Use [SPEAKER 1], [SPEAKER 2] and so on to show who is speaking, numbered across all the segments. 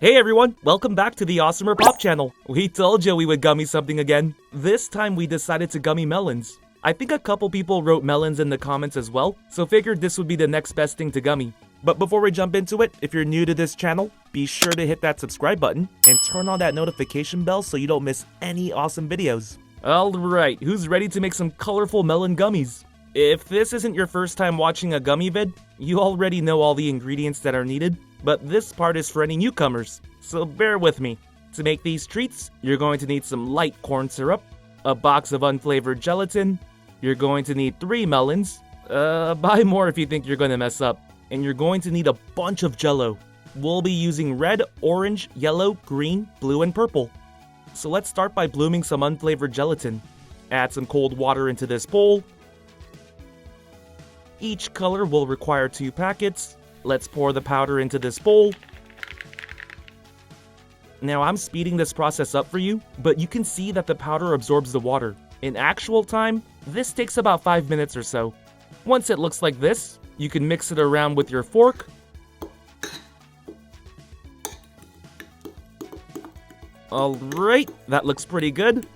[SPEAKER 1] Hey everyone, welcome back to the AWESMR Pop channel. We told you we would gummy something again. This time we decided to gummy melons. I think a couple people wrote melons in the comments as well, so figured this would be the next best thing to gummy. But before we jump into it, if you're new to this channel, be sure to hit that subscribe button and turn on that notification bell so you don't miss any awesome videos. Alright, who's ready to make some colorful melon gummies? If this isn't your first time watching a gummy vid, you already know all the ingredients that are needed, but this part is for any newcomers, so bear with me. To make these treats, you're going to need some light corn syrup, a box of unflavored gelatin, you're going to need 3 melons, buy more if you think you're going to mess up, and you're going to need a bunch of jello. We'll be using red, orange, yellow, green, blue, and purple. So let's start by blooming some unflavored gelatin. Add some cold water into this bowl. Each color will require 2 packets. Let's pour the powder into this bowl. Now I'm speeding this process up for you, but you can see that the powder absorbs the water. In actual time, this takes about 5 minutes or so. Once it looks like this, you can mix it around with your fork. Alright, that looks pretty good.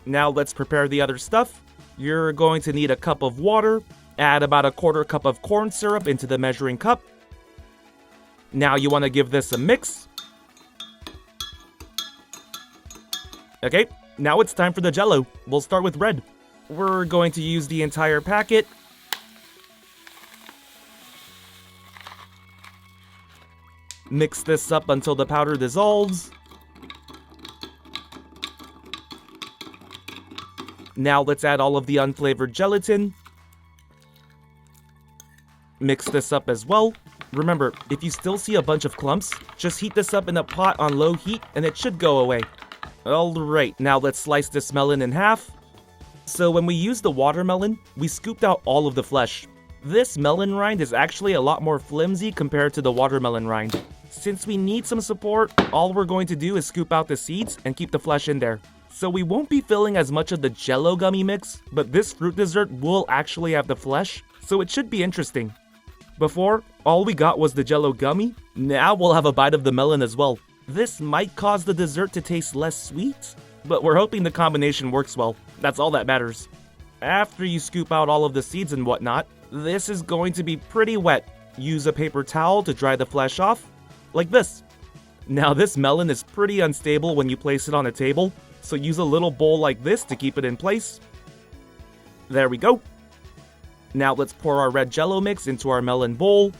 [SPEAKER 1] Now let's prepare the other stuff. You're going to need a cup of water. Add about a 1/4 cup of corn syrup into the measuring cup. Now you want to give this a mix. Okay, now it's time for the jello. We'll start with red. We're going to use the entire packet. Mix this up until the powder dissolves. Now let's add all of the unflavored gelatin. Mix this up as well. Remember, if you still see a bunch of clumps, just heat this up in a pot on low heat and it should go away. Alright, now let's slice this melon in half. So when we used the watermelon, we scooped out all of the flesh. This melon rind is actually a lot more flimsy compared to the watermelon rind. Since we need some support, all we're going to do is scoop out the seeds and keep the flesh in there. So we won't be filling as much of the jello gummy mix, but this fruit dessert will actually have the flesh, so it should be interesting. Before, all we got was the jello gummy. Now we'll have a bite of the melon as well. This might cause the dessert to taste less sweet, but we're hoping the combination works well. That's all that matters. After you scoop out all of the seeds and whatnot, this is going to be pretty wet. Use a paper towel to dry the flesh off, like this. Now this melon is pretty unstable when you place it on a table, so use a little bowl like this to keep it in place. There we go. Now let's pour our red jello mix into our melon bowl.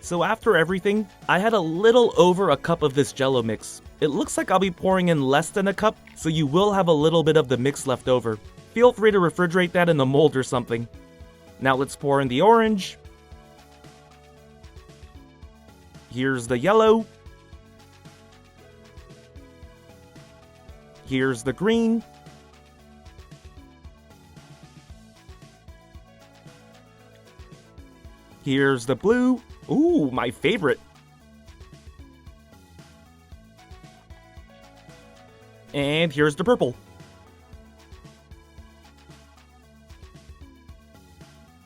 [SPEAKER 1] So after everything, I had a little over a cup of this jello mix. It looks like I'll be pouring in less than a cup, so you will have a little bit of the mix left over. Feel free to refrigerate that in the mold or something. Now let's pour in the orange. Here's the yellow. Here's the green. Here's the blue. Ooh, my favorite. And here's the purple.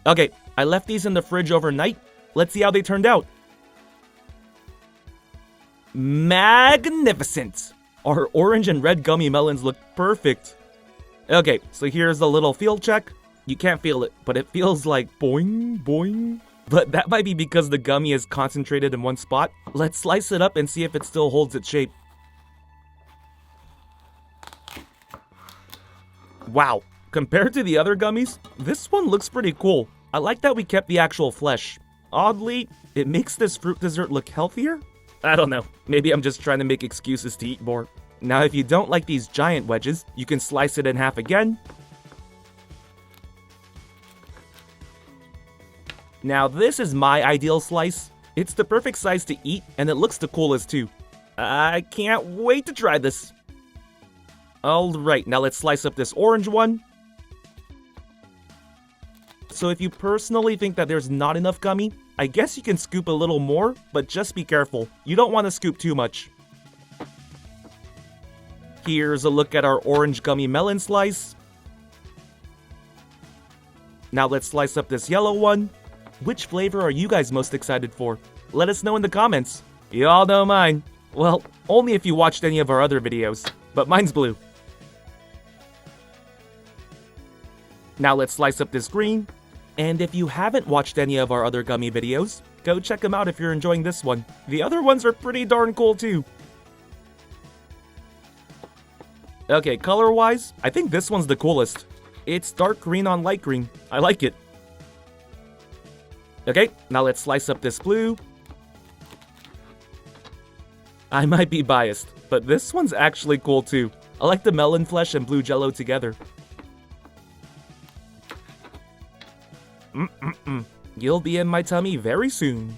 [SPEAKER 1] Okay, I left these in the fridge overnight. Let's see how they turned out. Magnificent! Our orange and red gummy melons look perfect. Okay, so here's a little feel check. You can't feel it, but it feels like boing, boing. But that might be because the gummy is concentrated in one spot. Let's slice it up and see if it still holds its shape. Wow, compared to the other gummies, this one looks pretty cool. I like that we kept the actual flesh. Oddly, it makes this fruit dessert look healthier? I don't know, maybe I'm just trying to make excuses to eat more. Now if you don't like these giant wedges, you can slice it in half again. Now this is my ideal slice. It's the perfect size to eat, and it looks the coolest too. I can't wait to try this. Alright, now let's slice up this orange one. So if you personally think that there's not enough gummy, I guess you can scoop a little more, but just be careful. You don't want to scoop too much. Here's a look at our orange gummy melon slice. Now let's slice up this yellow one. Which flavor are you guys most excited for? Let us know in the comments. Y'all know mine. Well, only if you watched any of our other videos, but mine's blue. Now let's slice up this green, and if you haven't watched any of our other gummy videos, go check them out if you're enjoying this one. The other ones are pretty darn cool too. Okay, color-wise, I think this one's the coolest. It's dark green on light green. I like it. Okay, now let's slice up this blue. I might be biased, but this one's actually cool too. I like the melon flesh and blue jello together. You'll be in my tummy very soon.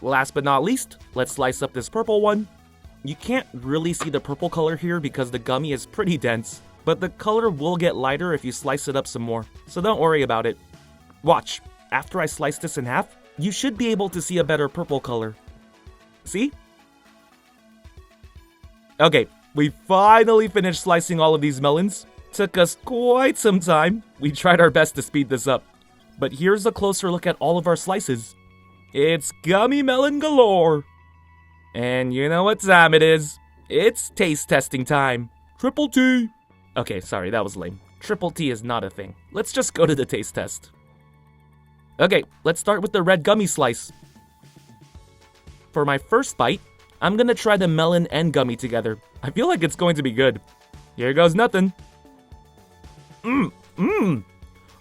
[SPEAKER 1] Last but not least, let's slice up this purple one. You can't really see the purple color here because the gummy is pretty dense, but the color will get lighter if you slice it up some more, so don't worry about it. Watch, after I slice this in half, you should be able to see a better purple color. See? Okay, we finally finished slicing all of these melons. Took us quite some time. We tried our best to speed this up. But here's a closer look at all of our slices. It's gummy melon galore! And you know what time it is. It's taste testing time. Triple T! Okay, sorry, that was lame. Triple T is not a thing. Let's just go to the taste test. Okay, let's start with the red gummy slice. For my first bite, I'm gonna try the melon and gummy together. I feel like it's going to be good. Here goes nothing.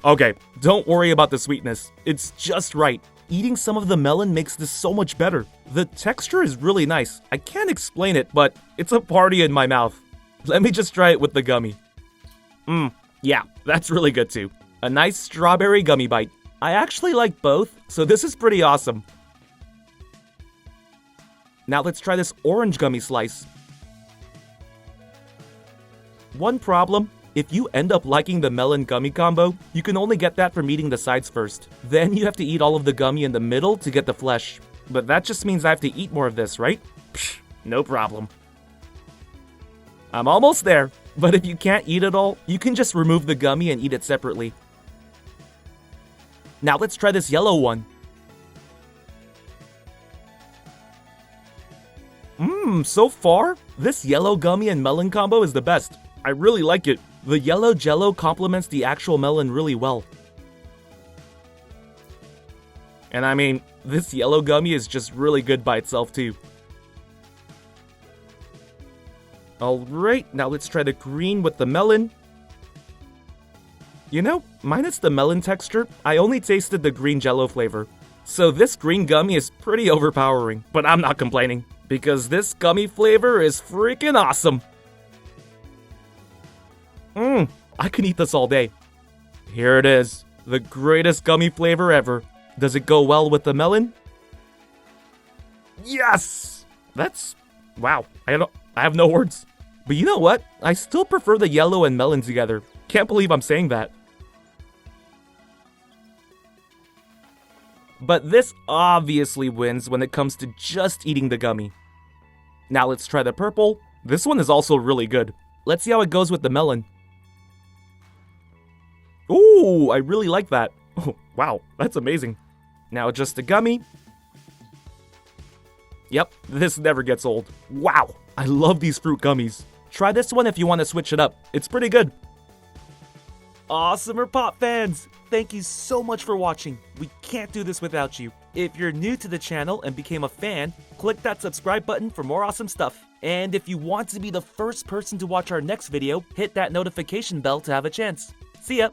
[SPEAKER 1] Okay, don't worry about the sweetness. It's just right. Eating some of the melon makes this so much better. The texture is really nice. I can't explain it, but it's a party in my mouth. Let me just try it with the gummy. Yeah, that's really good too. A nice strawberry gummy bite. I actually like both, so this is pretty awesome. Now let's try this orange gummy slice. One problem, if you end up liking the melon gummy combo, you can only get that from eating the sides first. Then you have to eat all of the gummy in the middle to get the flesh. But that just means I have to eat more of this, right? Psh, no problem. I'm almost there, but if you can't eat it all, you can just remove the gummy and eat it separately. Now let's try this yellow one. So far, this yellow gummy and melon combo is the best. I really like it. The yellow jello complements the actual melon really well. And I mean, this yellow gummy is just really good by itself too. Alright, now let's try the green with the melon. You know, minus the melon texture, I only tasted the green jello flavor. So this green gummy is pretty overpowering, but I'm not complaining, because this gummy flavor is freaking awesome. I can eat this all day. Here it is, the greatest gummy flavor ever. Does it go well with the melon? Yes! Wow, I have no words. But you know what? I still prefer the yellow and melon together. Can't believe I'm saying that. But this obviously wins when it comes to just eating the gummy. Now let's try the purple. This one is also really good. Let's see how it goes with the melon. Ooh, I really like that. Oh, wow, that's amazing. Now just the gummy. Yep, this never gets old. Wow, I love these fruit gummies. Try this one if you want to switch it up. It's pretty good. AWESMR Pop fans, thank you so much for watching. We can't do this without you. If you're new to the channel and became a fan, click that subscribe button for more awesome stuff. And if you want to be the first person to watch our next video, hit that notification bell to have a chance. See ya!